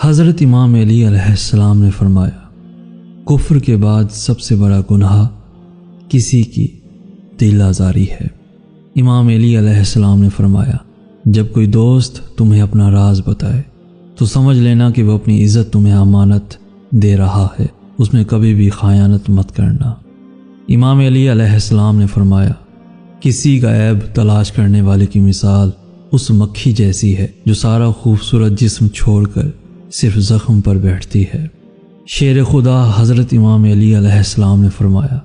حضرت امام علی علیہ السلام نے فرمایا، کفر کے بعد سب سے بڑا گناہ کسی کی دل آزاری ہے۔ امام علی علیہ السلام نے فرمایا، جب کوئی دوست تمہیں اپنا راز بتائے تو سمجھ لینا کہ وہ اپنی عزت تمہیں امانت دے رہا ہے، اس میں کبھی بھی خیانت مت کرنا۔ امام علی علیہ السلام نے فرمایا، کسی کا عیب تلاش کرنے والے کی مثال اس مکھی جیسی ہے جو سارا خوبصورت جسم چھوڑ کر صرف زخم پر بیٹھتی ہے۔ شیر خدا حضرت امام علی علیہ السلام نے فرمایا،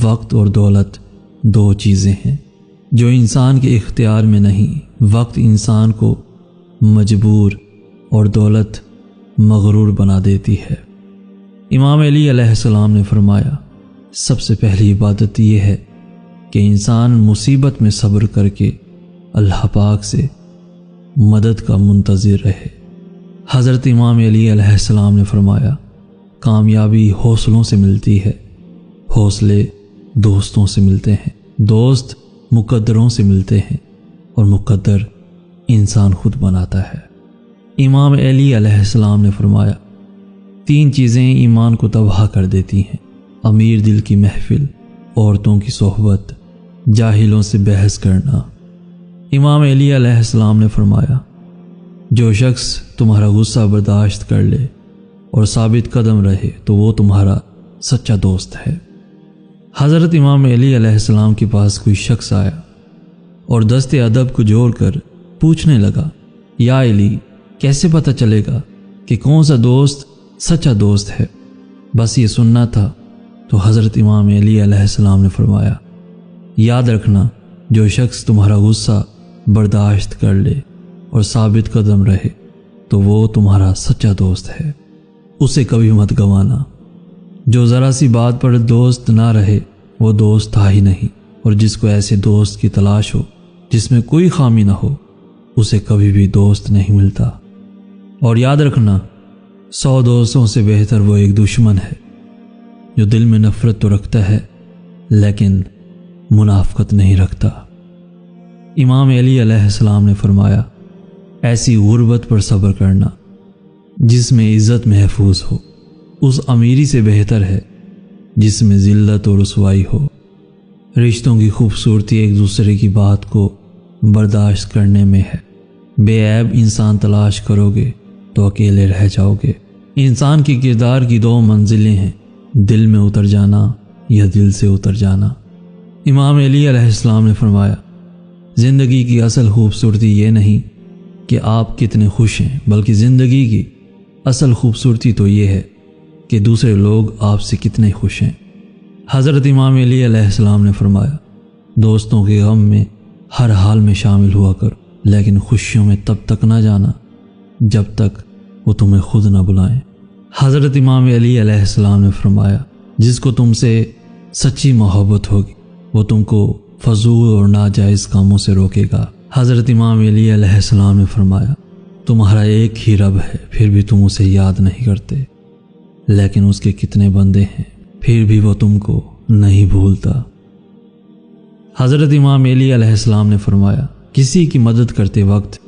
وقت اور دولت دو چیزیں ہیں جو انسان کے اختیار میں نہیں۔ وقت انسان کو مجبور اور دولت مغرور بنا دیتی ہے۔ امام علی علیہ السلام نے فرمایا، سب سے پہلی عبادت یہ ہے کہ انسان مصیبت میں صبر کر کے اللہ پاک سے مدد کا منتظر رہے۔ حضرت امام علی علیہ السلام نے فرمایا، کامیابی حوصلوں سے ملتی ہے، حوصلے دوستوں سے ملتے ہیں، دوست مقدروں سے ملتے ہیں، اور مقدر انسان خود بناتا ہے۔ امام علی علیہ السلام نے فرمایا، تین چیزیں ایمان کو تباہ کر دیتی ہیں: امیر دل کی محفل، عورتوں کی صحبت، جاہلوں سے بحث کرنا۔ امام علی علیہ السلام نے فرمایا، جو شخص تمہارا غصہ برداشت کر لے اور ثابت قدم رہے تو وہ تمہارا سچا دوست ہے۔ حضرت امام علی علیہ السلام کے پاس کوئی شخص آیا اور دست ادب کو جوڑ کر پوچھنے لگا، یا علی، کیسے پتہ چلے گا کہ کون سا دوست سچا دوست ہے؟ بس یہ سننا تھا۔ تو حضرت امام علی علیہ السلام نے فرمایا، یاد رکھنا، جو شخص تمہارا غصہ برداشت کر لے اور ثابت قدم رہے تو وہ تمہارا سچا دوست ہے، اسے کبھی مت گنوانا۔ جو ذرا سی بات پر دوست نہ رہے وہ دوست تھا ہی نہیں، اور جس کو ایسے دوست کی تلاش ہو جس میں کوئی خامی نہ ہو، اسے کبھی بھی دوست نہیں ملتا۔ اور یاد رکھنا، 100 دوستوں سے بہتر وہ ایک دشمن ہے جو دل میں نفرت تو رکھتا ہے لیکن منافقت نہیں رکھتا۔ امام علی علیہ السلام نے فرمایا، ایسی غربت پر صبر کرنا جس میں عزت محفوظ ہو، اس امیری سے بہتر ہے جس میں ذلت و رسوائی ہو۔ رشتوں کی خوبصورتی ایک دوسرے کی بات کو برداشت کرنے میں ہے۔ بے عیب انسان تلاش کرو گے تو اکیلے رہ جاؤ گے۔ انسان کے کردار کی 2 منزلیں ہیں، دل میں اتر جانا یا دل سے اتر جانا۔ امام علی علیہ السلام نے فرمایا، زندگی کی اصل خوبصورتی یہ نہیں کہ آپ کتنے خوش ہیں، بلکہ زندگی کی اصل خوبصورتی تو یہ ہے کہ دوسرے لوگ آپ سے کتنے خوش ہیں۔ حضرت امام علی علیہ السلام نے فرمایا، دوستوں کے غم میں ہر حال میں شامل ہوا کرو، لیکن خوشیوں میں تب تک نہ جانا جب تک وہ تمہیں خود نہ بلائیں۔ حضرت امام علی علیہ السلام نے فرمایا، جس کو تم سے سچی محبت ہوگی وہ تم کو فضول اور ناجائز کاموں سے روکے گا۔ حضرت امام علی علیہ السلام نے فرمایا، تمہارا ایک ہی رب ہے، پھر بھی تم اسے یاد نہیں کرتے، لیکن اس کے کتنے بندے ہیں، پھر بھی وہ تم کو نہیں بھولتا۔ حضرت امام علی علیہ السلام نے فرمایا، کسی کی مدد کرتے وقت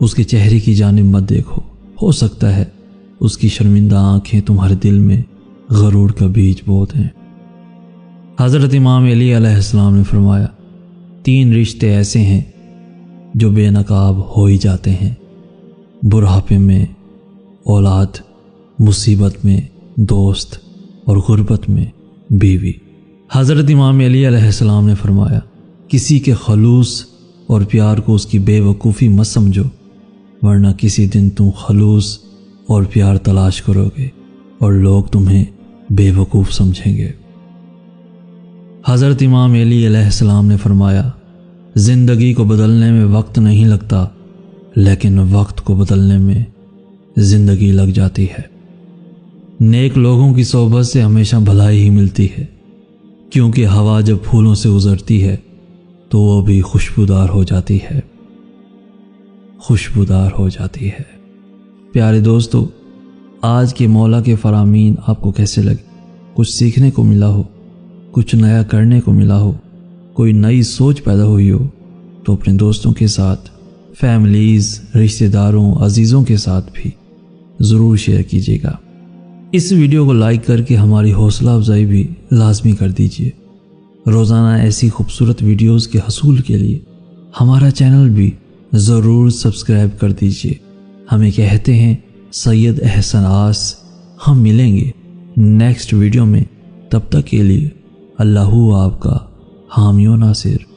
اس کے چہرے کی جانب مت دیکھو، ہو سکتا ہے اس کی شرمندہ آنکھیں تمہارے دل میں غرور کا بیج بو دیں۔ حضرت امام علی علیہ السلام نے فرمایا، 3 رشتے ایسے ہیں جو بے نقاب ہو ہی جاتے ہیں: بڑھاپے میں اولاد، مصیبت میں دوست، اور غربت میں بیوی۔ حضرت امام علی علیہ السلام نے فرمایا، کسی کے خلوص اور پیار کو اس کی بے وقوفی مت سمجھو، ورنہ کسی دن تم خلوص اور پیار تلاش کرو گے اور لوگ تمہیں بے وقوف سمجھیں گے۔ حضرت امام علی علیہ السلام نے فرمایا، زندگی کو بدلنے میں وقت نہیں لگتا، لیکن وقت کو بدلنے میں زندگی لگ جاتی ہے۔ نیک لوگوں کی صحبت سے ہمیشہ بھلائی ہی ملتی ہے، کیونکہ ہوا جب پھولوں سے گزرتی ہے تو وہ بھی خوشبودار ہو جاتی ہے، خوشبودار ہو جاتی ہے۔ پیارے دوستو، آج کے مولا کے فرامین آپ کو کیسے لگے؟ کچھ سیکھنے کو ملا ہو، کچھ نیا کرنے کو ملا ہو، کوئی نئی سوچ پیدا ہوئی ہو تو اپنے دوستوں کے ساتھ، فیملیز، رشتہ داروں، عزیزوں کے ساتھ بھی ضرور شیئر کیجیے گا۔ اس ویڈیو کو لائک کر کے ہماری حوصلہ افزائی بھی لازمی کر دیجیے۔ روزانہ ایسی خوبصورت ویڈیوز کے حصول کے لیے ہمارا چینل بھی ضرور سبسکرائب کر دیجیے۔ ہمیں کہتے ہیں سید احسن آس۔ ہم ملیں گے نیکسٹ ویڈیو میں، تب تک کے لیے اللہ آپ کا حامی و ناصر۔